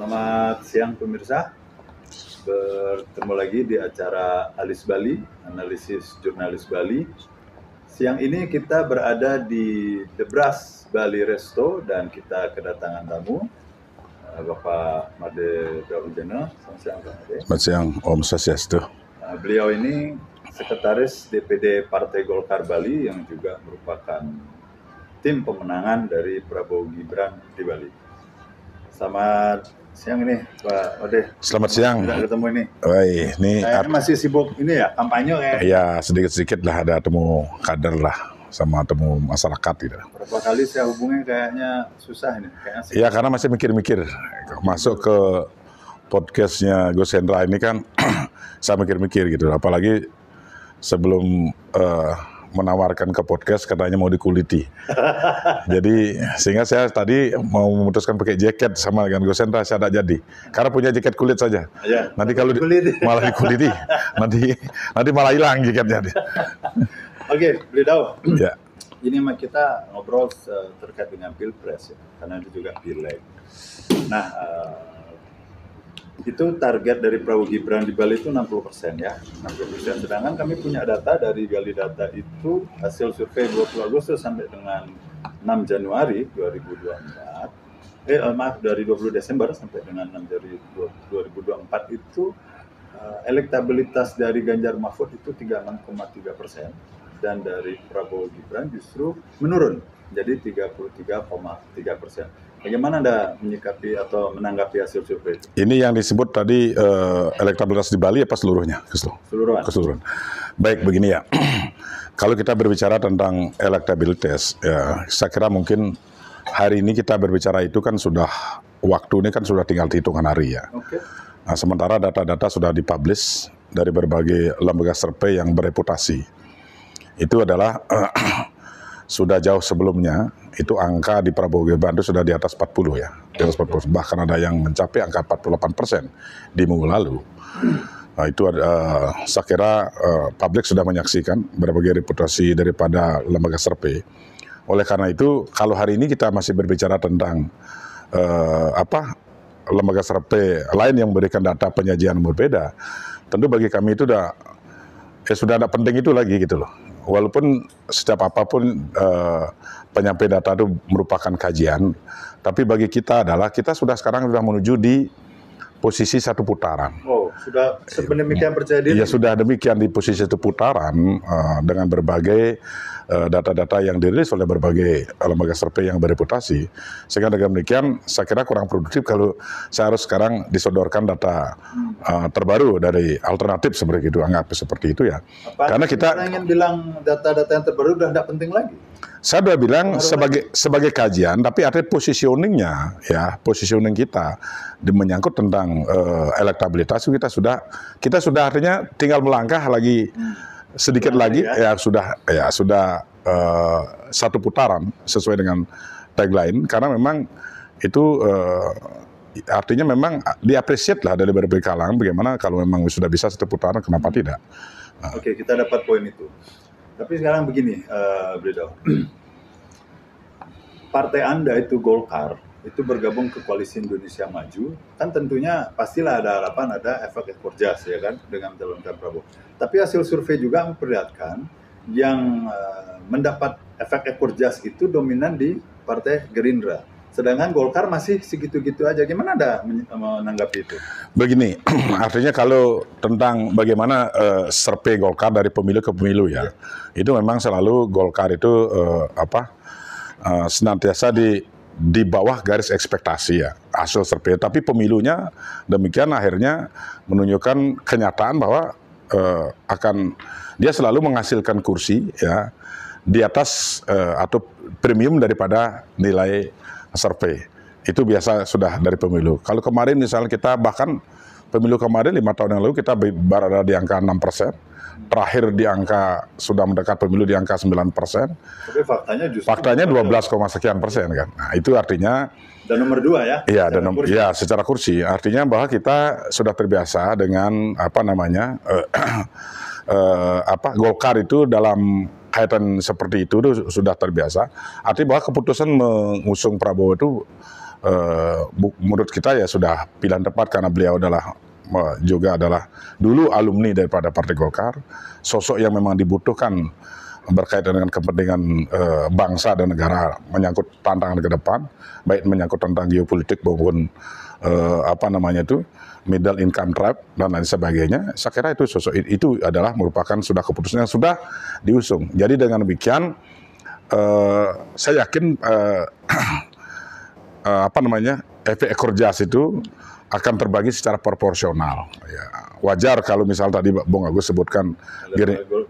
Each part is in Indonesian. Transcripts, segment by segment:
Selamat siang pemirsa, bertemu lagi di acara Alis Bali, analisis jurnalis Bali. Siang ini kita berada di The Brass Bali Resto dan kita kedatangan tamu, Bapak Made Brawijaya. Selamat siang Pak Made. Selamat siang, Om Swastiastu. Beliau ini Sekretaris DPD Partai Golkar Bali yang juga merupakan tim pemenangan dari Prabowo Gibran di Bali. Selamat siang ini Pak Ode. Selamat siang. Sudah ketemu ini. Baik, ini Masih sibuk ini ya, kampanye kayak. Ya, sedikit-sedikit lah ada temu kader lah sama temu masyarakat gitu. Berapa kali saya hubungi kayaknya susah ini. Kayaknya Ya, karena masih mikir-mikir. Masuk ke podcastnya Gus Hendra ini kan saya mikir-mikir gitu. Apalagi sebelum menawarkan ke podcast katanya mau dikuliti. Jadi sehingga saya tadi mau memutuskan pakai jaket sama dengan Gus Hendra, saya tidak jadi. Karena punya jaket kulit saja. Ya, Nanti kalau malah dikuliti, nanti malah hilang jaketnya. Oke, beliau. Ya. Ini kita ngobrol terkait dengan Pilpres ya, karena itu juga Pileg. Nah, itu target dari Prabowo Gibran di Bali itu 60% ya, 60%. Sedangkan kami punya data dari Gali Data itu hasil survei 20 Agustus sampai dengan 6 Januari 2024. Dari 20 Desember sampai dengan 6 Januari 2024 itu elektabilitas dari Ganjar Mahfud itu 36,3% dan dari Prabowo Gibran justru menurun jadi 33,3%. Bagaimana Anda menyikapi atau menanggapi hasil survei itu? Ini yang disebut tadi elektabilitas di Bali apa seluruhnya? Keseluruhan. Baik, begini ya. Kalau kita berbicara tentang elektabilitas, ya, saya kira mungkin hari ini kita berbicara itu kan sudah, waktu ini kan sudah tinggal hitungan hari ya. Okay. Nah, sementara data-data sudah dipublish dari berbagai lembaga survei yang bereputasi. Itu adalah sudah jauh sebelumnya, itu angka di Prabowo Gibran itu sudah di atas 40 ya. Di atas 40. Bahkan ada yang mencapai angka 48% di minggu lalu. Nah, itu saya kira publik sudah menyaksikan berbagai reputasi daripada lembaga survei. Oleh karena itu, kalau hari ini kita masih berbicara tentang lembaga survei lain yang memberikan data penyajian berbeda, tentu bagi kami itu sudah tidak penting itu lagi gitu loh. Walaupun setiap apapun penyampaian data itu merupakan kajian, tapi bagi kita adalah kita sekarang sudah menuju di posisi satu putaran. Oh, sudah sedemikian percaya diri? Ya, sudah demikian di posisi satu putaran dengan berbagai data-data yang dirilis oleh berbagai lembaga survei yang bereputasi. Sehingga dengan demikian saya kira kurang produktif kalau saya harus sekarang disodorkan data terbaru dari alternatif seperti itu, anggap seperti itu ya. Karena kita ingin bilang data-data yang terbaru sudah tidak penting lagi. Saya sudah bilang sebagai kajian, tapi ada positioningnya ya, positioning kita menyangkut tentang elektabilitas kita sudah artinya tinggal melangkah lagi sedikit lagi ya sudah satu putaran sesuai dengan tagline, karena memang itu artinya memang diapresiat lah dari berbagai kalangan. Bagaimana kalau memang sudah bisa satu putaran, kenapa tidak? Oke, kita dapat poin itu. Tapi sekarang begini, Beliau. Partai Anda itu Golkar, itu bergabung ke Koalisi Indonesia Maju, kan tentunya pastilah ada harapan, ada efek ekor jas ya kan, dengan mencalonkan Prabowo. Tapi hasil survei juga memperlihatkan yang mendapat efek ekor jas itu dominan di Partai Gerindra. Sedangkan Golkar masih segitu-gitu aja. Gimana Anda menanggapi itu? Begini, artinya kalau tentang bagaimana survei Golkar dari pemilu ke pemilu ya, itu memang selalu Golkar itu senantiasa di bawah garis ekspektasi ya hasil survei. Tapi pemilunya demikian akhirnya menunjukkan kenyataan bahwa dia selalu menghasilkan kursi ya di atas atau premium daripada nilai survei. Itu biasa sudah dari pemilu. Kalau kemarin misalnya kita bahkan pemilu kemarin 5 tahun yang lalu kita berada di angka 6%. Terakhir di angka sudah mendekat pemilu di angka 9%. Tapi faktanya 12, sekian persen kan. Nah, itu artinya dan nomor 2 ya. Iya, secara kursi. Artinya bahwa kita sudah terbiasa dengan Golkar itu dalam kaitan seperti itu sudah terbiasa. Artinya bahwa keputusan mengusung Prabowo itu menurut kita ya sudah pilihan tepat karena beliau juga adalah dulu alumni daripada Partai Golkar, sosok yang memang dibutuhkan berkaitan dengan kepentingan bangsa dan negara, menyangkut tantangan ke depan, baik menyangkut tentang geopolitik maupun middle income trap dan lain sebagainya. Saya kira itu sosok itu adalah merupakan sudah keputusan yang sudah diusung. Jadi dengan demikian saya yakin efek ekor jas itu akan terbagi secara proporsional. Ya, wajar kalau misal tadi Bung Agus sebutkan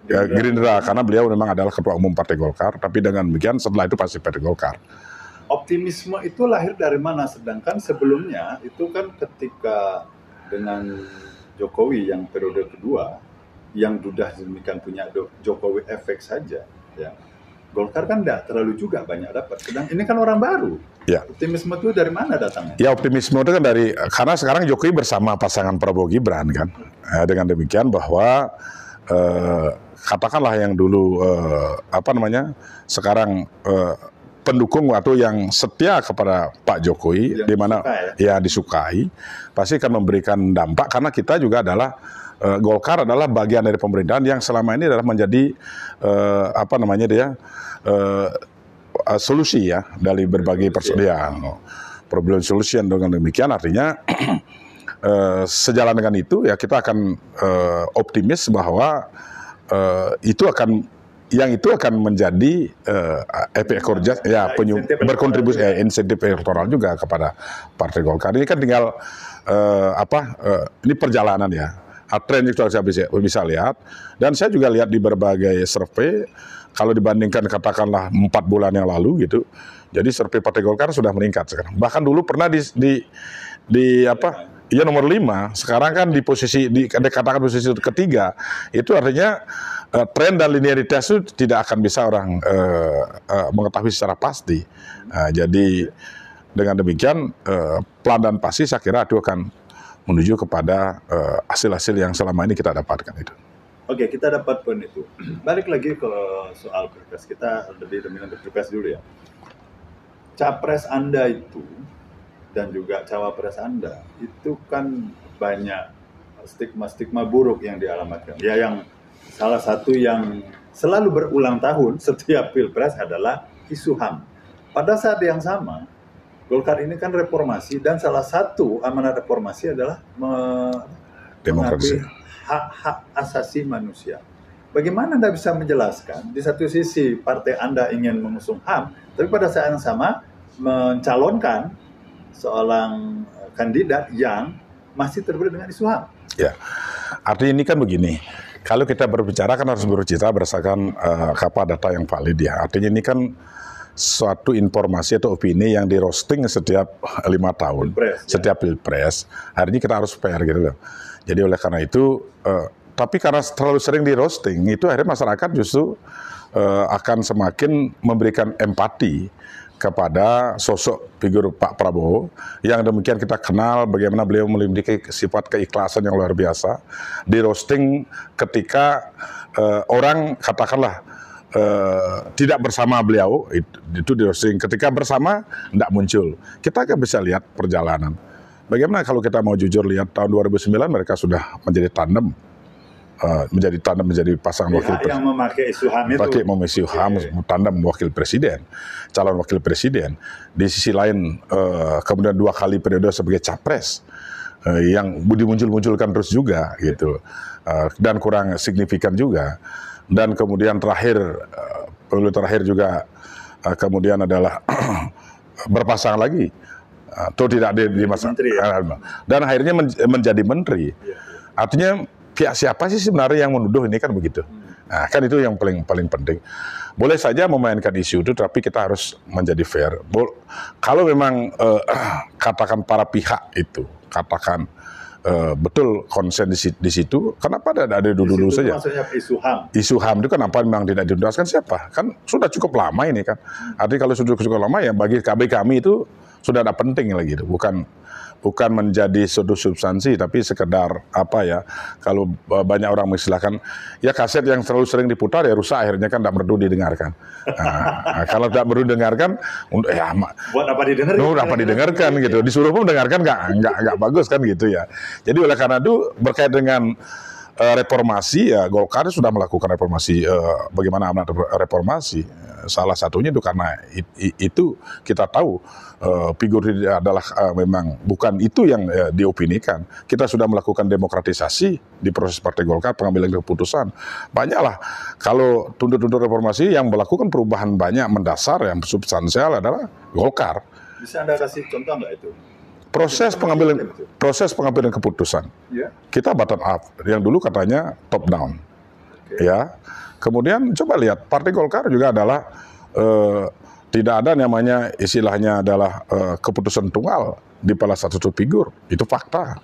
Gerindra, karena beliau memang adalah ketua umum Partai Golkar, tapi dengan demikian setelah itu pasti Partai Golkar. Optimisme itu lahir dari mana? Sedangkan sebelumnya itu kan ketika dengan Jokowi yang periode kedua, yang sudah demikian punya Jokowi efek saja, ya. Golkar kan tidak terlalu juga banyak dapat. Sedang ini kan orang baru. Ya. Optimisme itu dari mana datangnya? Ya, optimisme itu kan karena sekarang Jokowi bersama pasangan Prabowo Gibran kan. Dengan demikian bahwa katakanlah yang dulu sekarang pendukung atau yang setia kepada Pak Jokowi, yang di mana disukai, pasti akan memberikan dampak karena kita juga adalah Golkar adalah bagian dari pemerintahan yang selama ini adalah menjadi solusi ya dari berbagai persoalan, problem solution. Dengan demikian artinya sejalan dengan itu ya kita akan optimis bahwa itu akan menjadi efek ekor jas ya, berkontribusi insentif elektoral juga kepada Partai Golkar. Ini kan tinggal ini perjalanan ya. Tren itu saya bisa lihat, dan saya juga lihat di berbagai survei, kalau dibandingkan katakanlah 4 bulan yang lalu gitu, jadi survei Partai Golkar sudah meningkat sekarang. Bahkan dulu pernah nomor 5, sekarang kan dikatakan posisi ketiga. Itu artinya tren dan linearitas itu tidak akan bisa orang mengetahui secara pasti. Jadi dengan demikian pelan dan pasti saya kira itu akan menuju kepada hasil-hasil yang selama ini kita dapatkan itu. Oke, kita dapat poin itu. Balik lagi ke soal pilpres, kita lebih dominan pilpres dulu ya. Capres Anda itu dan juga cawapres Anda itu kan banyak stigma-stigma buruk yang dialamatkan. Ya, yang salah satu yang selalu berulang tahun setiap pilpres adalah isu HAM. Pada saat yang sama, Golkar ini kan reformasi, dan salah satu amanat reformasi adalah demokrasi, hak-hak asasi manusia. Bagaimana Anda bisa menjelaskan, di satu sisi partai Anda ingin mengusung HAM, tapi pada saat yang sama mencalonkan seorang kandidat yang masih terbelit dengan isu HAM? Ya, artinya ini kan begini, kalau kita berbicara kan harus berbicara berdasarkan data yang valid ya. Artinya ini kan suatu informasi atau opini yang di roasting setiap 5 tahun, setiap pilpres. Hari ini kita harus fair gitu loh. Jadi oleh karena itu, tapi karena terlalu sering di roasting, itu akhirnya masyarakat justru akan semakin memberikan empati kepada sosok figur Pak Prabowo, yang demikian kita kenal bagaimana beliau memiliki sifat keikhlasan yang luar biasa. Di roasting ketika orang katakanlah tidak bersama beliau, itu di roasting. Ketika bersama, tidak muncul. Kita akan bisa lihat perjalanan. Bagaimana kalau kita mau jujur lihat tahun 2009 mereka sudah menjadi tandem, menjadi pasangan wakil presiden. Yang memakai isu HAM itu. Pakai isu HAM, tandem wakil presiden, calon wakil presiden. Di sisi lain, kemudian 2 kali periode sebagai capres, yang dimuncul-munculkan terus juga, gitu, dan kurang signifikan juga. Dan kemudian pemilu terakhir juga kemudian adalah berpasangan lagi, atau tidak di masa dan akhirnya menjadi menteri. Artinya pihak siapa sih sebenarnya yang menuduh ini kan begitu. Nah, kan itu yang paling penting. Boleh saja memainkan isu itu, tapi kita harus menjadi fair. Kalau memang katakan para pihak itu katakan betul konsen di situ, kenapa ada dulu saja? Maksudnya isu HAM. Isu HAM itu kenapa memang tidak dituntaskan, siapa? Kan sudah cukup lama ini kan. Artinya kalau sudah cukup lama ya bagi kami itu sudah ada penting lagi itu, bukan bukan menjadi suatu substansi, tapi sekedar apa ya, kalau banyak orang mengistilahkan, ya kaset yang terlalu sering diputar ya rusak, akhirnya kan tidak merdu didengarkan. Nah, kalau tidak merdu didengarkan, ya buat apa didengarkan? Apa didengarkan gitu, disuruh pun mendengarkan nggak bagus kan gitu ya. Jadi oleh karena itu berkait dengan reformasi, ya Golkar sudah melakukan reformasi. Bagaimana amanat reformasi? Salah satunya itu karena itu kita tahu figur adalah memang bukan itu yang diopinikan. Kita sudah melakukan demokratisasi di proses Partai Golkar, pengambilan keputusan. Banyaklah kalau tunduk-tunduk reformasi yang melakukan perubahan banyak mendasar yang substansial adalah Golkar. Bisa Anda kasih contoh nggak itu? Proses pengambilan keputusan. Ya. Kita bottom up, yang dulu katanya top down. Ya. Kemudian coba lihat Partai Golkar juga adalah tidak ada namanya istilahnya adalah keputusan tunggal di salah satu figur. Itu fakta.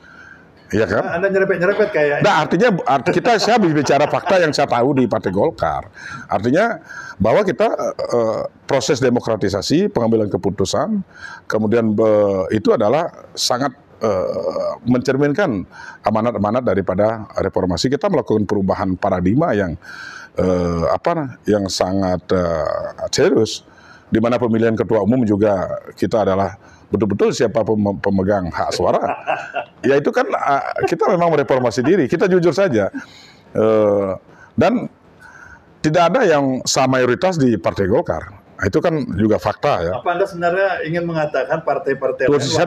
Iya kan? Anda nyerepet kayak. Nah, artinya saya bicara fakta yang saya tahu di Partai Golkar. Artinya bahwa kita proses demokratisasi, pengambilan keputusan, kemudian itu adalah sangat mencerminkan amanat-amanat daripada reformasi. Kita melakukan perubahan paradigma yang yang sangat serius, di mana pemilihan ketua umum juga kita adalah betul-betul siapa pemegang hak suara. Ya itu kan kita memang mereformasi diri, kita jujur saja. Dan tidak ada yang sah mayoritas di Partai Golkar. Itu kan juga fakta ya. Apa Anda sebenarnya ingin mengatakan partai-partai lain? Saya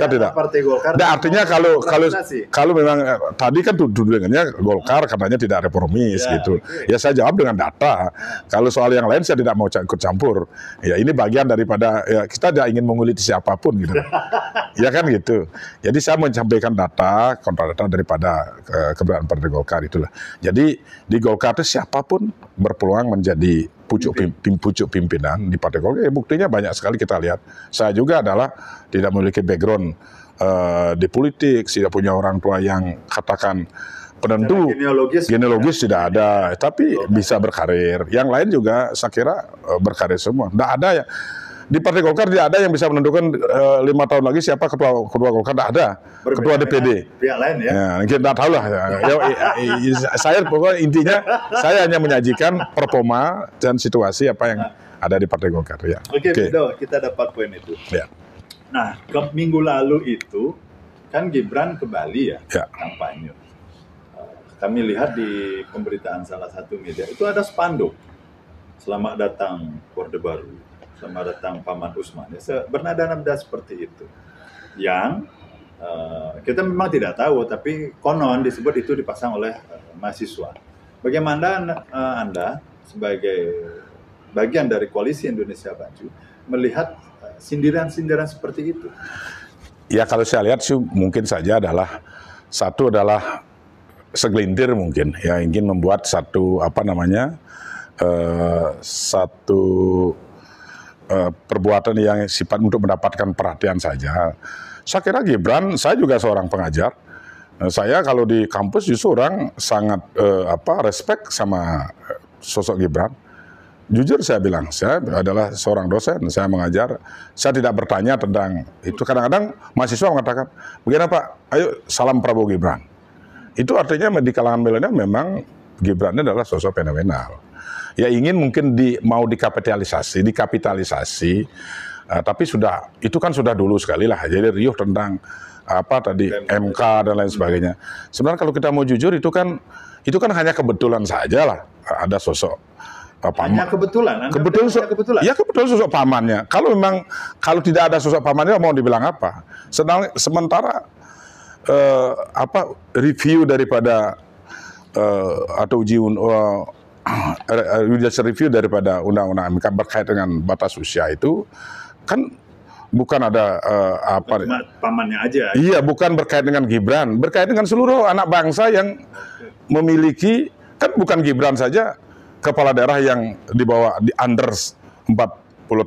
tidak. Partai Golkar. Nah, artinya kalau memang tadi kan tudingannya Golkar katanya tidak reformis gitu. Ya saya jawab dengan data. Kalau soal yang lain saya tidak mau ikut campur. Ya ini bagian daripada ya, kita tidak ingin menguliti siapapun gitu. Ya kan gitu. Jadi saya menyampaikan data, kontradata daripada keberadaan Partai Golkar itulah. Jadi di Golkar itu siapapun berpeluang menjadi pucuk pimpinan di Partai Golkar. Ya, buktinya banyak sekali kita lihat. Saya juga adalah tidak memiliki background di politik, tidak punya orang tua yang katakan penentu, genealogis tidak ada, tapi bisa berkarir. Yang lain juga saya kira berkarir semua. Tidak ada ya. Di Partai Golkar tidak ada yang bisa menentukan 5 tahun lagi siapa ketua Golkar, tidak ada. Ketua DPD. Pihak lain ya. Kita tidak tahu lah. Saya pokoknya intinya saya hanya menyajikan performa dan situasi apa yang ada di Partai Golkar. Ya. Oke, Bedo, kita dapat poin itu. Ya. Nah, minggu lalu itu kan Gibran ke Bali ya, kampanye. Kami lihat di pemberitaan salah satu media itu ada spanduk. Selamat datang Orde Baru. Selamat datang Paman Usman. Ya, bernada-nada seperti itu. Yang kita memang tidak tahu, tapi konon disebut itu dipasang oleh mahasiswa. Bagaimana Anda sebagai bagian dari Koalisi Indonesia Maju melihat sindiran-sindiran seperti itu? Ya kalau saya lihat sih mungkin saja adalah segelintir mungkin ya ingin membuat satu perbuatan yang sifat untuk mendapatkan perhatian saja. Saya kira Gibran, saya juga seorang pengajar. Saya kalau di kampus justru orang sangat respect sama sosok Gibran. Jujur saya bilang, saya adalah seorang dosen, saya mengajar. Saya tidak bertanya tentang itu. Kadang-kadang mahasiswa mengatakan, begini Pak, ayo salam Prabowo Gibran. Itu artinya di kalangan milenial memang Gibran adalah sosok fenomenal. Ya ingin mungkin mau dikapitalisasi, tapi itu kan sudah dulu sekali lah. Jadi riuh tentang MK dan lain sebagainya. Sebenarnya kalau kita mau jujur itu kan hanya kebetulan saja lah ada sosok paman. Hanya kebetulan. Ya kebetulan sosok pamannya. Kalau tidak ada sosok pamannya mau dibilang apa? Sementara review daripada atau review daripada undang-undang MK berkait dengan batas usia itu kan bukan ada pamannya aja. Iya, bukan berkait dengan Gibran, berkait dengan seluruh anak bangsa yang memiliki, kan bukan Gibran saja kepala daerah yang di under 40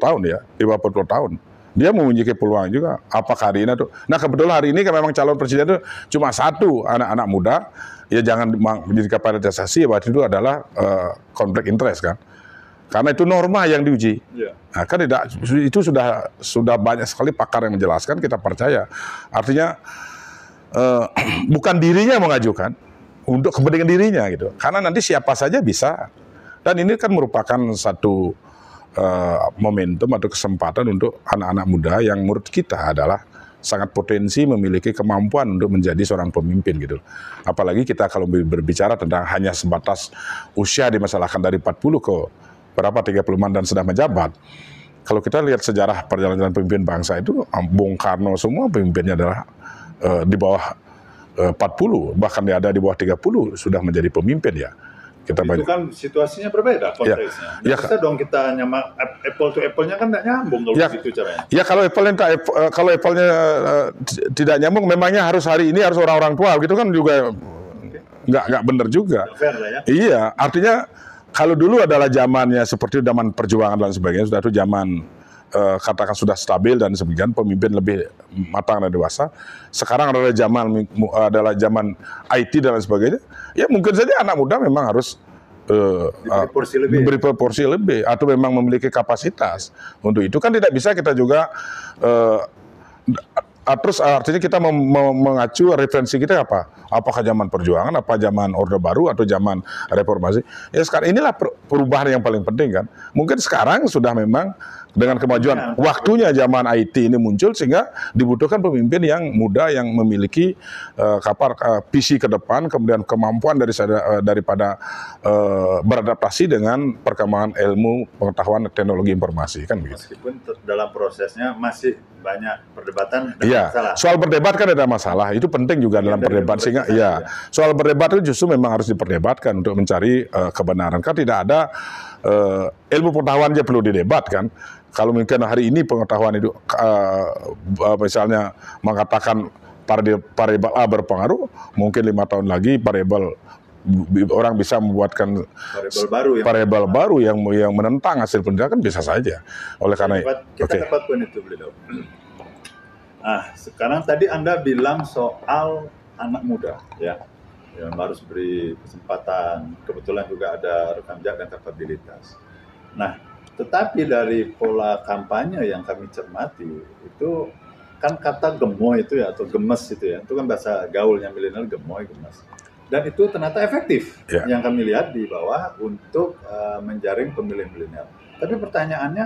tahun ya, di bawah 40 tahun. Dia memiliki peluang juga. Apakah hari ini tuh? Nah kebetulan hari ini kan memang calon presiden itu cuma satu anak-anak muda. Ya jangan menjadi kapitalisasi, waktu itu adalah konflik interest kan. Karena itu norma yang diuji. Ya. Nah, kan tidak, itu sudah banyak sekali pakar yang menjelaskan, kita percaya. Artinya bukan dirinya mengajukan, untuk kepentingan dirinya gitu. Karena nanti siapa saja bisa. Dan ini kan merupakan satu momentum atau kesempatan untuk anak-anak muda yang menurut kita adalah sangat potensi memiliki kemampuan untuk menjadi seorang pemimpin gitu. Apalagi kita kalau berbicara tentang hanya sebatas usia dimasalahkan dari 40 ke berapa 30-an dan sudah menjabat. Kalau kita lihat sejarah perjalanan pemimpin bangsa itu, Bung Karno semua pemimpinnya adalah di bawah 40, bahkan dia ada di bawah 30 sudah menjadi pemimpin ya. Kita itu kan situasinya berbeda konteksnya. Ya, bisa dong kita nyamak apple to apple-nya kan nggak nyambung kalau begitu caranya. Ya kalau apple-nya tidak nyambung, memangnya harus hari ini harus orang-orang tua gitu kan juga nggak benar juga. Fair lah ya. Iya, artinya kalau dulu adalah zamannya seperti zaman perjuangan dan sebagainya, sudah itu zaman katakan sudah stabil dan sebagainya, pemimpin lebih matang dan dewasa. Sekarang adalah zaman IT dan sebagainya. Ya mungkin saja anak muda memang harus diberi porsi lebih atau memang memiliki kapasitas untuk itu. Kan tidak bisa kita juga terus artinya kita mengacu referensi kita apa? Apakah zaman perjuangan, apa zaman Orde Baru atau zaman reformasi? Ya sekarang inilah perubahan yang paling penting kan. Mungkin sekarang sudah memang dengan kemajuan waktunya zaman IT ini muncul sehingga dibutuhkan pemimpin yang muda yang memiliki visi ke depan, kemudian kemampuan daripada beradaptasi dengan perkembangan ilmu, pengetahuan, teknologi informasi kan begitu. Meskipun dalam prosesnya masih banyak perdebatan dan masalah. Soal berdebat kan ada masalah, itu penting juga dalam perdebat sehingga soal berdebat itu justru memang harus diperdebatkan untuk mencari kebenaran. Kan tidak ada ilmu pengetahuan aja perlu didebatkan. Kalau mungkin hari ini pengetahuan itu misalnya mengatakan variabel A berpengaruh, mungkin 5 tahun lagi variabel orang bisa membuatkan variabel baru yang menentang hasil penelitian, bisa saja. Oleh karena kita dapat poin itu beliau. Nah, sekarang tadi Anda bilang soal anak muda ya, yang harus beri kesempatan. Kebetulan juga ada rekam jejak dan kapabilitas. Nah, tetapi dari pola kampanye yang kami cermati itu kan kata gemoy itu ya, atau gemes itu ya, itu kan bahasa gaulnya milenial, gemoy, gemes. Dan itu ternyata efektif yang kami lihat di bawah untuk menjaring pemilih milenial. Tapi pertanyaannya,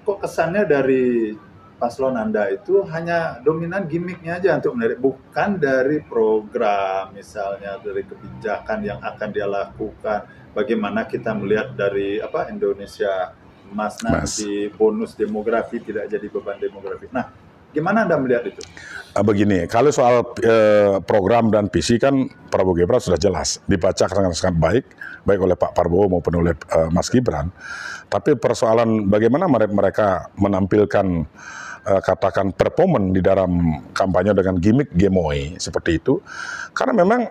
kok kesannya dari paslon Anda itu hanya dominan gimmicknya aja untuk menarik, bukan dari program, misalnya dari kebijakan yang akan dia lakukan, bagaimana kita melihat dari Indonesia Mas nanti bonus demografi tidak jadi beban demografi. Nah, gimana Anda melihat itu? Begini, kalau soal program dan visi kan Prabowo Gibran sudah jelas dibaca sangat baik oleh Pak Prabowo maupun oleh Mas Gibran. Tapi persoalan bagaimana mereka menampilkan katakan performan di dalam kampanye dengan gimmick gemoy seperti itu, karena memang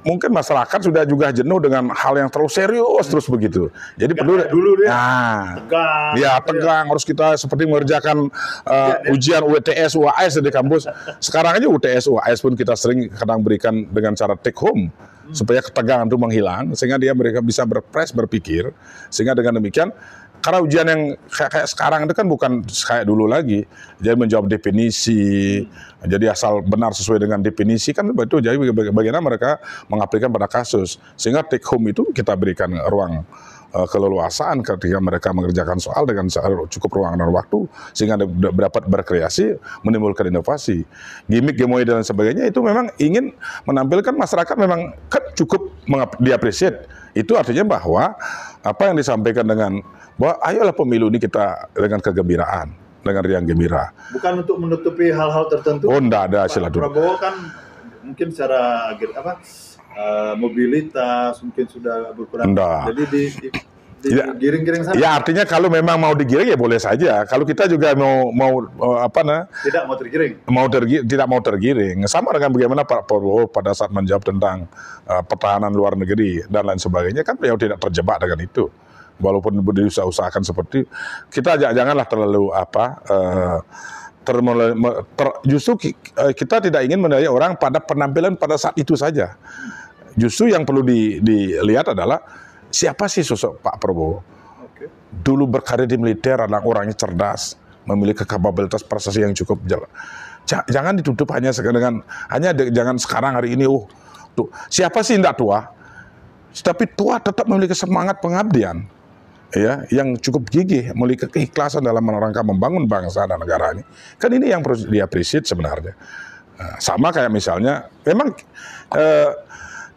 mungkin masyarakat sudah juga jenuh dengan hal yang terlalu serius terus begitu. Jadi perlu tegang, harus kita seperti mengerjakan ujian UTS, UAS di kampus. Sekarang aja UTS, UAS pun kita sering kadang berikan dengan cara take home supaya ketegangan itu menghilang, sehingga mereka bisa berpikir, sehingga dengan demikian. Karena ujian yang kayak sekarang itu kan bukan kayak dulu lagi. Jadi menjawab definisi, jadi asal benar sesuai dengan definisi kan itu. Jadi bagaimana mereka mengaplikan pada kasus. Sehingga take home itu kita berikan ruang keleluasaan ketika mereka mengerjakan soal dengan cukup ruang dan waktu. Sehingga dapat berkreasi, menimbulkan inovasi. Gimmick, gemoy dan sebagainya itu memang ingin menampilkan masyarakat memang kan cukup diapresiasi. Itu artinya bahwa apa yang disampaikan dengan bahwa ayolah pemilu ini kita dengan kegembiraan, dengan riang gembira. Bukan untuk menutupi hal-hal tertentu. Oh, enggak ada istilah itu. Prabowo kan mungkin secara mobilitas mungkin sudah berkurang. Enggak. Jadi digiring-giring sana. Ya artinya kalau memang mau digiring ya boleh saja. Kalau kita juga tidak mau tergiring. Sama dengan bagaimana Pak Prabowo pada saat menjawab tentang pertahanan luar negeri dan lain sebagainya, kan beliau tidak terjebak dengan itu. Walaupun diusahakan seperti kita janganlah terlalu justru kita tidak ingin menilai orang pada penampilan pada saat itu saja. Justru yang perlu dilihat adalah siapa sih sosok Pak Prabowo. dulu berkarir di militer, anak orangnya cerdas, memiliki kapabilitas prestasi yang cukup jelas. Jangan ditutup hanya jangan sekarang hari ini, tuh siapa sih tidak tua, tapi tua tetap memiliki semangat pengabdian, ya, yang cukup gigih, memiliki keikhlasan dalam rangka membangun bangsa dan negara ini. Kan ini yang perlu diapresiasi sebenarnya. Sama kayak misalnya, memang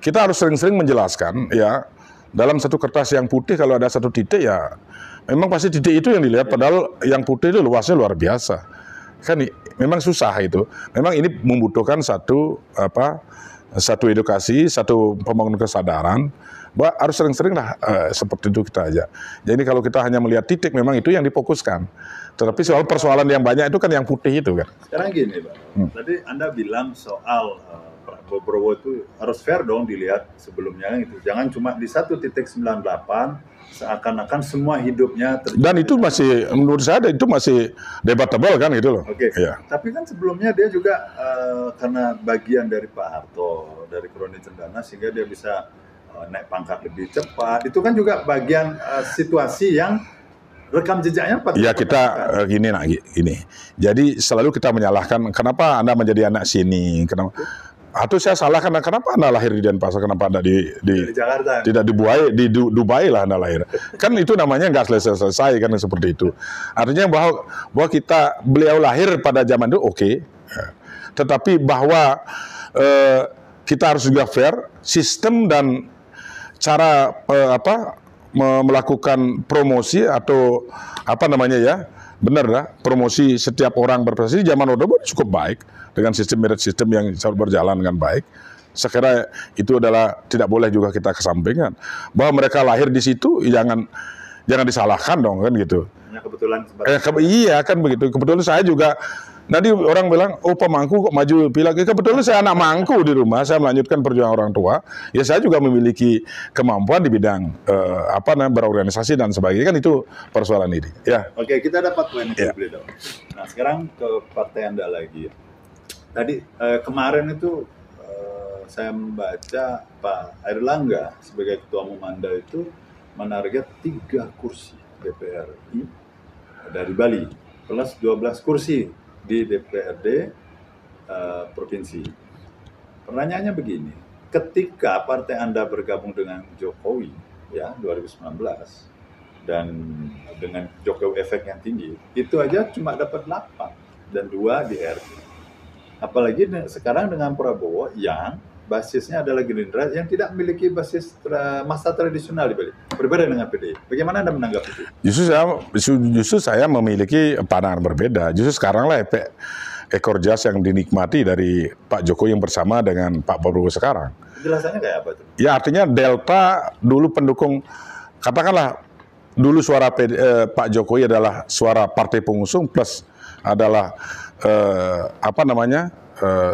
kita harus sering-sering menjelaskan, ya, dalam satu kertas yang putih kalau ada satu titik, ya memang pasti titik itu yang dilihat, padahal yang putih itu luasnya luar biasa. Kan memang susah itu. Memang ini membutuhkan satu edukasi, satu pembangunan kesadaran, bahwa harus sering-sering lah seperti itu kita aja. Jadi kalau kita hanya melihat titik, memang itu yang difokuskan. Tetapi soal persoalan yang banyak itu kan yang putih itu kan. Sekarang gini, Pak. Tadi Anda bilang soal Prabowo itu harus fair dong dilihat sebelumnya gitu. Jangan cuma di 1.98 seakan-akan semua hidupnya dan itu masih, menurut saya itu masih debatable kan gitu loh. Oke. Ya. Tapi kan sebelumnya dia juga karena bagian dari Pak Harto, dari Kroni Cendana, sehingga dia bisa naik pangkat lebih cepat. Itu kan juga bagian situasi yang rekam jejaknya. Ya kita gini. Jadi selalu kita menyalahkan kenapa Anda menjadi anak sini, kenapa? Atau saya salah karena kenapa Anda lahir di Denpasar, kenapa Anda di Jakarta? Tidak di Dubai lah Anda lahir. Kan itu namanya nggak selesai kan seperti itu. Artinya bahwa beliau lahir pada zaman itu oke. Tetapi bahwa kita harus juga fair, sistem dan cara melakukan promosi atau benar lah, promosi setiap orang berprestasi di zaman Orde Baru cukup baik dengan merit system yang selalu berjalan dengan baik. Saya kira itu adalah tidak boleh juga kita kesampingkan bahwa mereka lahir di situ, jangan disalahkan dong kan gitu. Ya, kebetulan iya kan begitu. Kebetulan saya juga. Nanti orang bilang, pemangku kok maju pilek. Kebetulan saya anak mangku di rumah, saya melanjutkan perjuangan orang tua. Ya saya juga memiliki kemampuan di bidang berorganisasi dan sebagainya. Kan itu persoalan ini. Ya. Oke, kita dapat poin itu beliau. Nah sekarang ke partai Anda lagi. Tadi kemarin itu saya membaca Pak Airlangga sebagai Ketua Umum Anda itu menarget 3 kursi DPR RI dari Bali plus 12 kursi di DPRD provinsi. Pertanyaannya begini, ketika partai Anda bergabung dengan Jokowi ya 2019 dan dengan Jokowi efek yang tinggi, itu aja cuma dapat 8 dan 2 di RT. Apalagi sekarang dengan Prabowo yang basisnya adalah Gerindra yang tidak memiliki basis massa tradisional di Bali. Berbeda dengan PDI. Bagaimana Anda menanggapi itu? Justru saya memiliki pandangan berbeda. Justru sekarang lah efek ekor jas yang dinikmati dari Pak Jokowi yang bersama dengan Pak Prabowo sekarang. Penjelasannya kayak apa itu? Ya artinya delta dulu pendukung, katakanlah dulu suara Pak Jokowi adalah suara partai pengusung plus adalah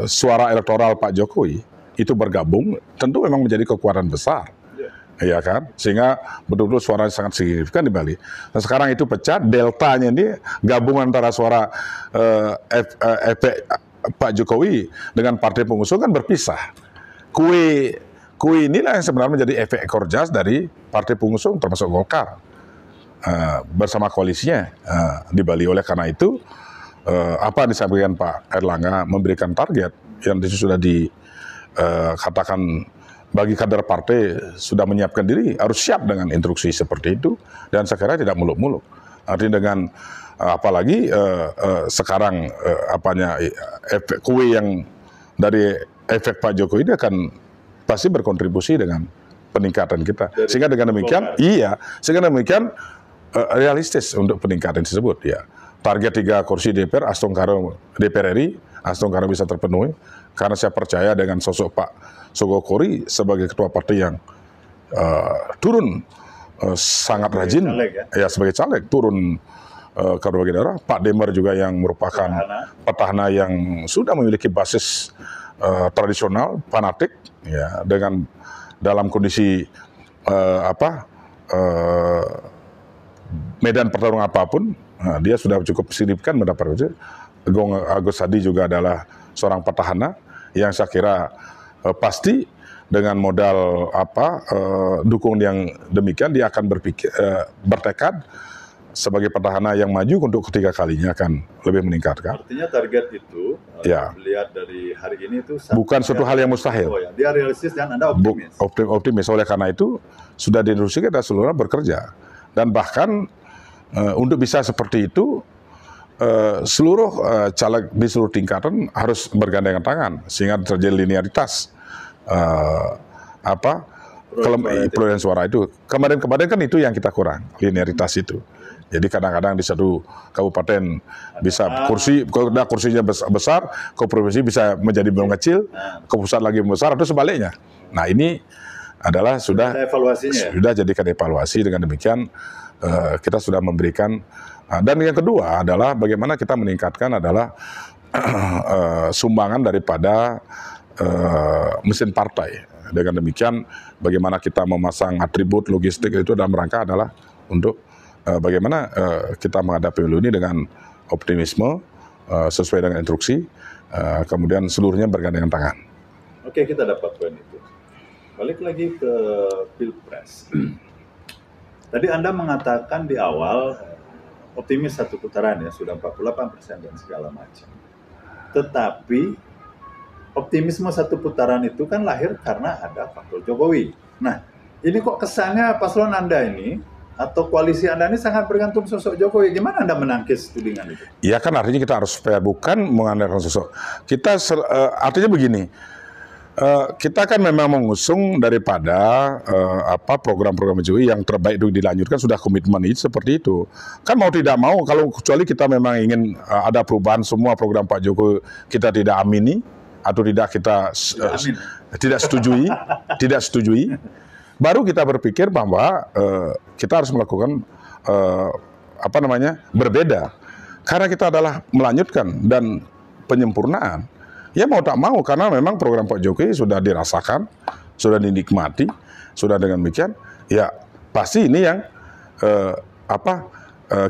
suara elektoral Pak Jokowi. Itu bergabung, tentu memang menjadi kekuatan besar, ya kan? Sehingga betul-betul suaranya sangat signifikan di Bali. Nah sekarang itu pecah, deltanya ini gabungan antara suara efek Pak Jokowi dengan partai pengusung kan berpisah. Kue inilah yang sebenarnya menjadi efek ekor jas dari partai pengusung termasuk Golkar bersama koalisinya di Bali. Oleh karena itu, apa yang disampaikan Pak Airlangga memberikan target yang sudah katakan bagi kader partai sudah menyiapkan diri, harus siap dengan instruksi seperti itu, dan saya kira tidak muluk-muluk. Artinya dengan apalagi sekarang efek kue yang dari efek Pak Jokowi ini akan pasti berkontribusi dengan peningkatan kita. Sehingga dengan demikian realistis untuk peningkatan tersebut ya. Target 3 kursi DPR DPR RI Aston Karo bisa terpenuhi karena saya percaya dengan sosok Pak Sogokori sebagai ketua partai yang turun sangat rajin sebagai caleg turun ke berbagai daerah. Pak Demar juga yang merupakan petahana yang sudah memiliki basis tradisional fanatik ya, dengan dalam kondisi medan pertarungan apapun dia sudah cukup signifikan mendapat. Gong Agus Hadi juga adalah seorang petahana yang saya kira pasti dengan modal dukungan yang demikian dia akan bertekad sebagai petahana yang maju untuk ketiga kalinya akan lebih meningkatkan. Artinya target itu, lihat dari hari ini itu bukan suatu hal yang mustahil. Dia realistis dan Anda optimis. Optimis. Oleh karena itu sudah diinstruksikan kita seluruhnya bekerja dan bahkan untuk bisa seperti itu seluruh caleg di seluruh tingkatan harus bergandengan tangan sehingga terjadi linearitas perolehan suara itu. Kemarin kan itu yang kita kurang, linearitas itu. Jadi kadang-kadang di satu kabupaten bisa kursinya besar, ke provinsi bisa menjadi mengecil, ke pusat lagi membesar atau sebaliknya. Nah ini adalah sudah jadikan evaluasi. Dengan demikian kita sudah memberikan. Dan yang kedua adalah bagaimana kita meningkatkan adalah sumbangan daripada mesin partai. Dengan demikian bagaimana kita memasang atribut logistik itu dalam rangka adalah untuk bagaimana kita menghadapi pemilu ini dengan optimisme sesuai dengan instruksi, kemudian seluruhnya bergandengan tangan. Oke, kita dapat poin itu. Balik lagi ke Pilpres. Tadi Anda mengatakan di awal optimis satu putaran ya, sudah 48% dan segala macam. Tetapi optimisme satu putaran itu kan lahir karena ada faktor Jokowi. Nah, ini kok kesannya paslon Anda ini atau koalisi Anda ini sangat bergantung sosok Jokowi. Gimana Anda menangkis tudingan itu? Ya kan artinya kita harus fair, bukan mengandalkan sosok. Kita artinya begini, kita kan memang mengusung daripada program-program Jokowi yang terbaik itu dilanjutkan, sudah komitmen itu seperti itu. Kan mau tidak mau, kalau kecuali kita memang ingin ada perubahan semua program Pak Jokowi kita tidak amini atau tidak kita tidak setujui. Baru kita berpikir bahwa kita harus melakukan berbeda, karena kita adalah melanjutkan dan penyempurnaan. Ya mau tak mau, karena memang program Pak Jokowi sudah dirasakan, sudah dinikmati, sudah dengan demikian, ya pasti ini yang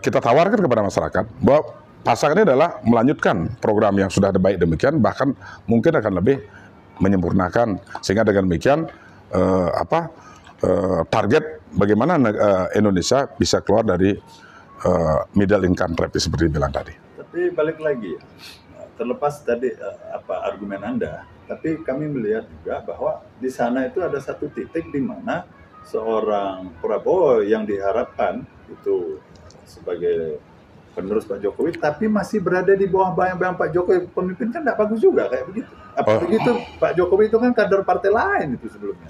kita tawarkan kepada masyarakat bahwa pasangannya adalah melanjutkan program yang sudah baik demikian, bahkan mungkin akan lebih menyempurnakan, sehingga dengan demikian target bagaimana Indonesia bisa keluar dari middle income trap seperti bilang tadi. Tapi balik lagi, terlepas tadi argumen Anda, tapi kami melihat juga bahwa di sana itu ada satu titik di mana seorang Prabowo yang diharapkan itu sebagai penerus Pak Jokowi, tapi masih berada di bawah bayang-bayang Pak Jokowi. Pemimpin kan tidak bagus juga kayak begitu. Begitu Pak Jokowi itu kan kader partai lain itu sebelumnya.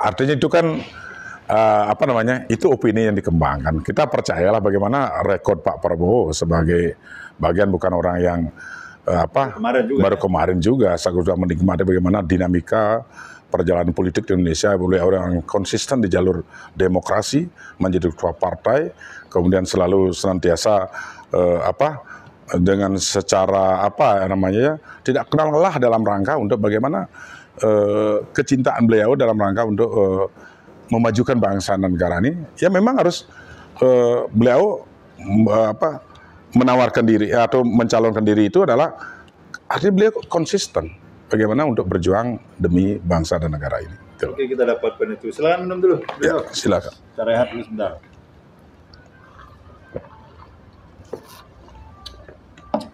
Artinya itu kan itu opini yang dikembangkan. Kita percayalah bagaimana rekod Pak Prabowo sebagai bagian bukan orang yang baru kemarin juga saya sudah menikmati bagaimana dinamika perjalanan politik di Indonesia, oleh orang yang konsisten di jalur demokrasi, menjadi ketua partai, kemudian selalu senantiasa dengan secara tidak kenal lelah dalam rangka untuk bagaimana kecintaan beliau dalam rangka untuk memajukan bangsa dan negara ini. Ya memang harus beliau menawarkan diri atau mencalonkan diri itu adalah artinya beliau konsisten bagaimana untuk berjuang demi bangsa dan negara ini. Betul. Oke, kita dapat poin itu. Silakan minum dulu. Ya, silakan. Kita rehat dulu sebentar.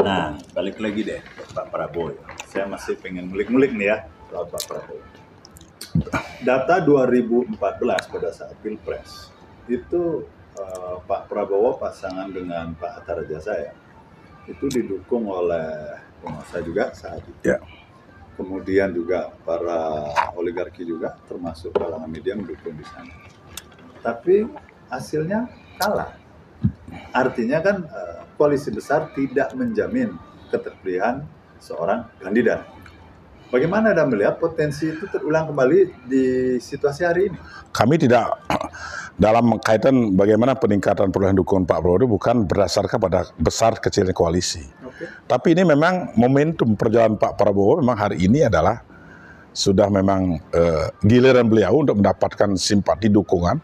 Nah, balik lagi deh Pak Prabowo. Saya masih pengen ngulik-ngulik nih ya soal Pak Prabowo. Data 2014 pada saat Pilpres itu Pak Prabowo pasangan dengan Pak Hatta Rajasa itu didukung oleh penguasa juga saat itu. Ya. Kemudian juga para oligarki juga termasuk kalangan media mendukung di sana. Tapi hasilnya kalah. Artinya kan koalisi besar tidak menjamin keterpilihan seorang kandidat. Bagaimana Anda melihat potensi itu terulang kembali di situasi hari ini? Kami tidak dalam kaitan bagaimana peningkatan perolehan dukungan Pak Prabowo bukan berdasarkan pada besar kecilnya koalisi. Okay. Tapi ini memang momentum perjalanan Pak Prabowo memang hari ini adalah sudah memang giliran beliau untuk mendapatkan simpati dukungan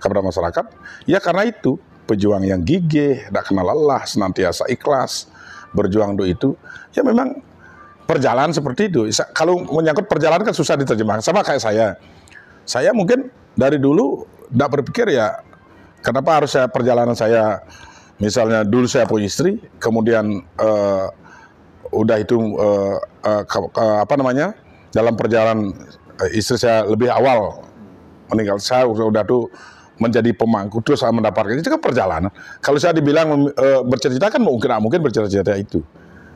kepada masyarakat. Ya karena itu pejuang yang gigih, tidak kenal lelah, senantiasa ikhlas berjuang untuk itu. Ya memang perjalanan seperti itu. Kalau menyangkut perjalanan kan susah diterjemahkan. Sama kayak saya mungkin dari dulu tidak berpikir ya kenapa harus perjalanan saya, misalnya dulu saya punya istri, kemudian udah itu apa namanya, dalam perjalanan istri saya lebih awal meninggal, saya udah tuh menjadi pemangku, terus saya mendapatkan itu kan perjalanan. Kalau saya dibilang bercerita kan mungkin bercerita itu.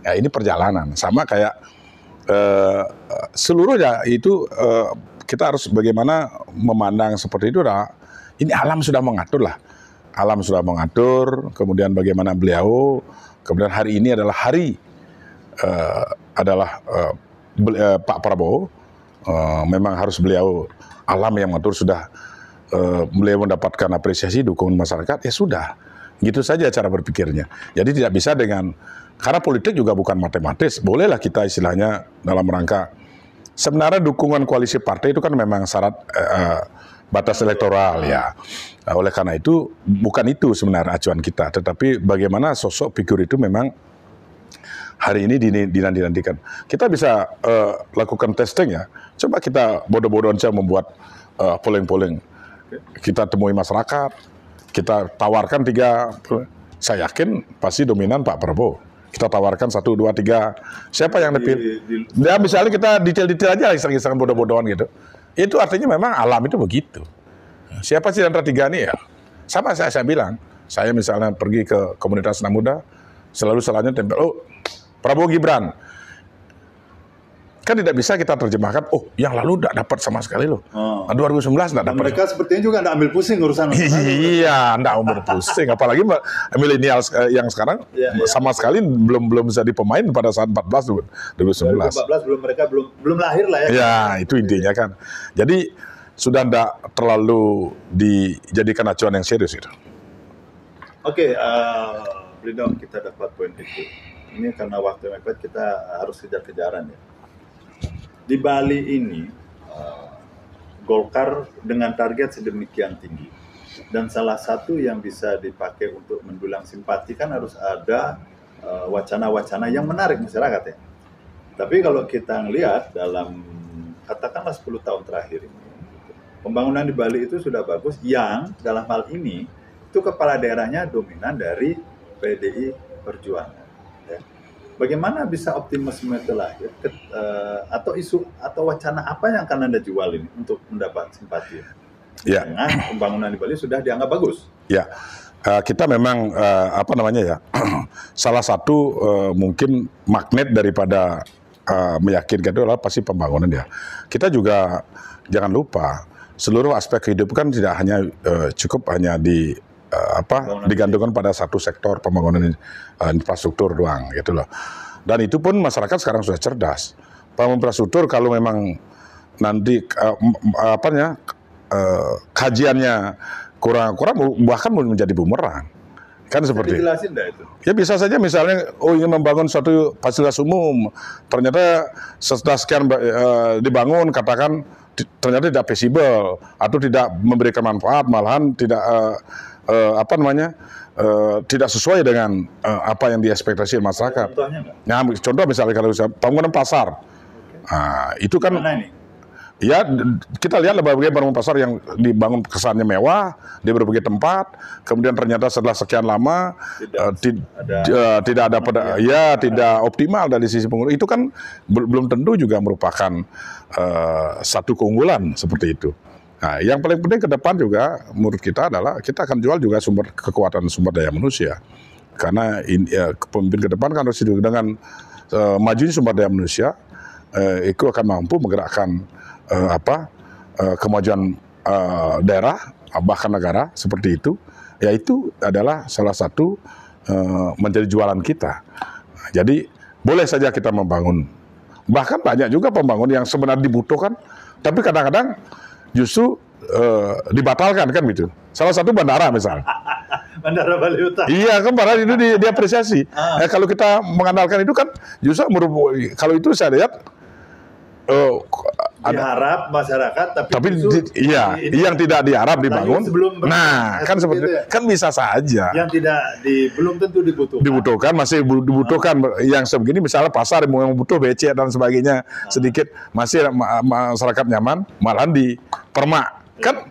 Ya ini perjalanan, sama kayak seluruhnya itu kita harus bagaimana memandang seperti itu. Ini alam sudah mengatur lah, alam sudah mengatur. Kemudian bagaimana beliau, kemudian hari ini adalah hari Pak Prabowo, memang harus beliau, alam yang mengatur, sudah beliau mendapatkan apresiasi dukungan masyarakat, ya sudah, gitu saja cara berpikirnya. Jadi tidak bisa karena politik juga bukan matematis, bolehlah kita istilahnya dalam rangka, sebenarnya dukungan koalisi partai itu kan memang syarat batas elektoral ya. Nah, oleh karena itu bukan itu sebenarnya acuan kita, tetapi bagaimana sosok figur itu memang hari ini dinantikan. Kita bisa lakukan testing ya. Coba kita bodoh-bodohan saja membuat polling. Kita temui masyarakat, kita tawarkan 3, saya yakin pasti dominan Pak Prabowo. Kita tawarkan 1, 2, 3, siapa yang dipilih? Ya misalnya kita detail-detail aja, iseng-iseng bodoh-bodohan gitu. Itu artinya memang alam itu begitu. Siapa sih antara 3 ini ya? Sama saya bilang, saya misalnya pergi ke komunitas anak muda, selalu salahnya tempel, Prabowo Gibran. Kan tidak bisa kita terjemahkan, yang lalu tidak dapat sama sekali loh. 2019 tidak dapat. Mereka sepertinya juga tidak ambil pusing urusan. Iya, tidak ambil pusing. Apalagi milenial yang sekarang sama sekali belum jadi pemain pada saat 2014 mereka belum lahir lah ya. Ya, itu intinya kan. Jadi sudah tidak terlalu dijadikan acuan yang serius itu. Oke, Blindo, kita dapat poin itu. Ini karena waktu mepet kita harus kejar-kejaran ya. Di Bali ini Golkar dengan target sedemikian tinggi, dan salah satu yang bisa dipakai untuk mendulang simpati kan harus ada wacana-wacana yang menarik masyarakat ya. Tapi kalau kita lihat dalam katakanlah 10 tahun terakhir ini, pembangunan di Bali itu sudah bagus, yang dalam hal ini itu kepala daerahnya dominan dari PDI Perjuangan. Bagaimana bisa optimisme itu lahir, atau isu atau wacana apa yang akan Anda jual ini untuk mendapat simpati? Ya. Dengan pembangunan di Bali sudah dianggap bagus. Ya, kita memang salah satu mungkin magnet daripada meyakinkan itu adalah pasti pembangunan ya. Kita juga jangan lupa seluruh aspek hidup kan tidak hanya cukup hanya digantungkan pada satu sektor pembangunan infrastruktur doang gitu loh. Dan itu pun masyarakat sekarang sudah cerdas. Pembangunan infrastruktur kalau memang nanti kajiannya kurang bahkan menjadi bumerang. Kan seperti dijelasin enggak itu? Ya bisa saja misalnya ingin membangun suatu fasilitas umum, ternyata setelah sekian dibangun katakan ternyata tidak feasible atau tidak memberikan manfaat, malahan tidak tidak sesuai dengan apa yang diekspektasi masyarakat. Contohnya enggak? Nah, contoh misalnya kalau bangunan pasar, itu kan. Mana ini? Ya, kita lihat berbagai bangunan pasar yang dibangun kesannya mewah di berbagai tempat, kemudian ternyata setelah sekian lama tidak optimal dari sisi pengguna. Itu kan belum tentu juga merupakan satu keunggulan seperti itu. Nah, yang paling penting ke depan juga menurut kita adalah kita akan jual juga kekuatan sumber daya manusia. Karena pemimpin ke depan kan harus dengan majunya sumber daya manusia, itu akan mampu menggerakkan kemajuan daerah bahkan negara seperti itu. Ya itu adalah salah satu menjadi jualan kita. Jadi boleh saja kita membangun. Bahkan banyak juga pembangunan yang sebenarnya dibutuhkan, tapi kadang-kadang justru dibatalkan kan gitu. Salah satu bandara misalnya. Bandara Bali Utara. Iya kan, padahal itu diapresiasi. Kalau kita mengandalkan itu kan justru kalau itu saya lihat diharap masyarakat, tapi iya, yang tidak diharap dibangun. Nah, kan seperti itu ya? Kan bisa saja. Yang tidak belum tentu dibutuhkan. Masih dibutuhkan. Yang sebegini misalnya pasar yang butuh BC dan sebagainya sedikit masih masyarakat nyaman, malahan dipermak kan.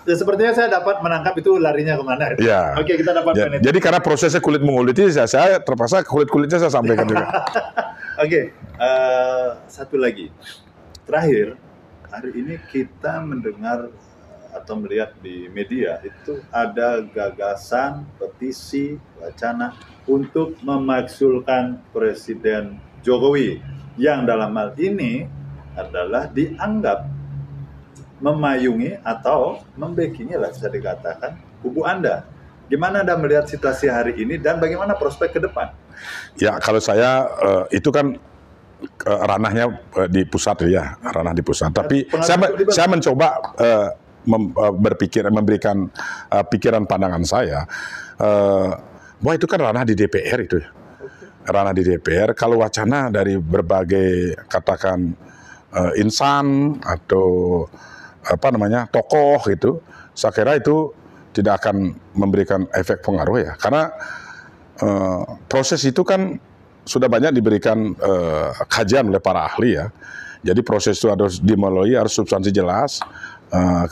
Ya, sepertinya saya dapat menangkap itu larinya kemana. Ya. Oke, kita dapat ya, jadi karena prosesnya kulit menguliti, saya terpaksa kulit-kulitnya saya sampaikan juga. Oke, satu lagi. Terakhir, hari ini kita mendengar atau melihat di media itu ada gagasan, petisi, wacana untuk memakzulkan Presiden Jokowi yang dalam hal ini adalah dianggap memayungi atau membackingi lah bisa dikatakan kubu Anda. Gimana Anda melihat situasi hari ini dan bagaimana prospek ke depan? Ya, kalau saya itu kan ranahnya di pusat ya, ranah di pusat. Tapi saya mencoba memberikan pikiran pandangan saya bahwa itu kan ranah di DPR itu. Ranah di DPR. Kalau wacana dari berbagai katakan insan atau tokoh gitu, saya kira itu tidak akan memberikan efek pengaruh ya, karena proses itu kan sudah banyak diberikan kajian oleh para ahli ya. Jadi proses itu harus dimulai, harus substansi jelas,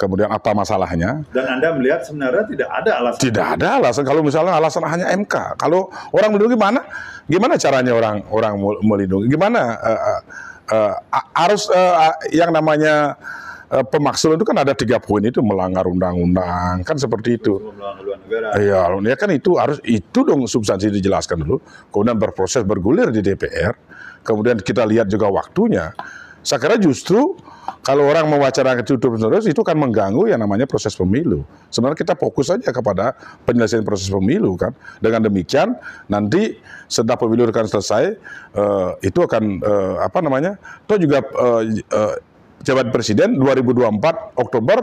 kemudian apa masalahnya. Dan Anda melihat sebenarnya tidak ada alasan? Tidak ada alasan. Kalau misalnya alasan hanya MK, kalau orang melindungi gimana caranya orang melindungi? Gimana harus yang namanya pemakzulan itu kan ada 3 poin itu, melanggar undang-undang kan seperti itu. Iya, ya kan itu dong substansi dijelaskan dulu, kemudian berproses bergulir di DPR, kemudian kita lihat juga waktunya. Saya kira justru kalau orang mewacanakan itu terus itu kan mengganggu yang namanya proses pemilu. Sebenarnya kita fokus saja kepada penyelesaian proses pemilu kan. Dengan demikian nanti setelah pemilu akan selesai itu akan itu juga jabatan presiden 2024 Oktober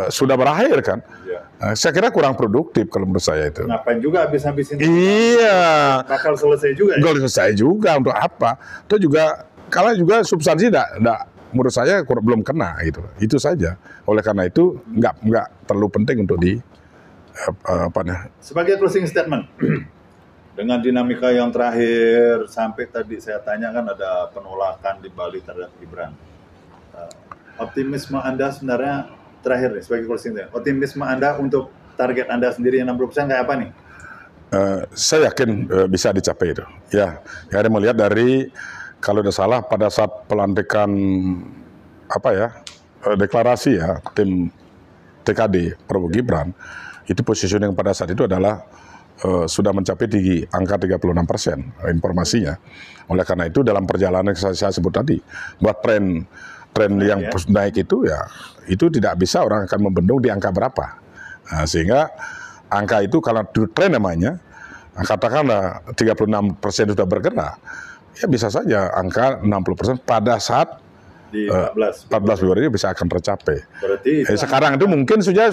sudah berakhir kan. Ya. Saya kira kurang produktif kalau menurut saya itu. Ngapain juga habis-habisin? Iya. Bakal selesai juga. Ya? Selesai juga untuk apa? Itu juga kalau juga substansi tidak menurut saya belum kena gitu. Itu saja. Oleh karena itu nggak terlalu penting untuk Sebagai closing statement. Dengan dinamika yang terakhir sampai tadi saya tanyakan ada penolakan di Bali terhadap Gibran. Optimisme Anda sebenarnya terakhir nih sebagai closing statement. Optimisme Anda untuk target Anda sendiri yang 60% kayak apa nih? Saya yakin bisa dicapai itu. Ya, ada melihat dari kalau tidak salah pada saat pelantikan deklarasi ya tim TKD Prabowo Gibran itu positioning pada saat itu adalah sudah mencapai di angka 36% informasinya. Oleh karena itu dalam perjalanan yang saya sebut tadi buat tren yang naik itu ya itu tidak bisa orang akan membendung di angka berapa. Nah, sehingga angka itu kalau tren namanya katakanlah 36% sudah bergerak, ya bisa saja angka 60% pada saat di 14 Februari bisa akan tercapai. Berarti sekarang itu mungkin sudah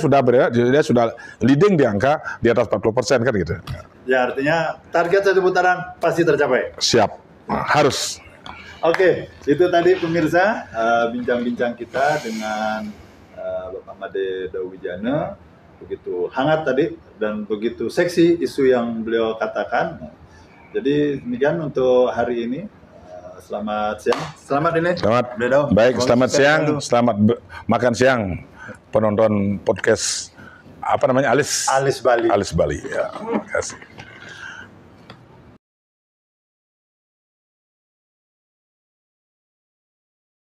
leading di angka di atas 40% kan gitu. Ya artinya target 1 putaran pasti tercapai. Siap, harus. Oke, itu tadi pemirsa bincang-bincang kita dengan Bapak Made Dawijana, begitu hangat tadi dan begitu seksi isu yang beliau katakan. Jadi demikian untuk hari ini. Selamat siang. Selamat ini. Selamat. Baik, selamat siang. Selamat makan siang penonton podcast Alis Bali. Ya, terima kasih.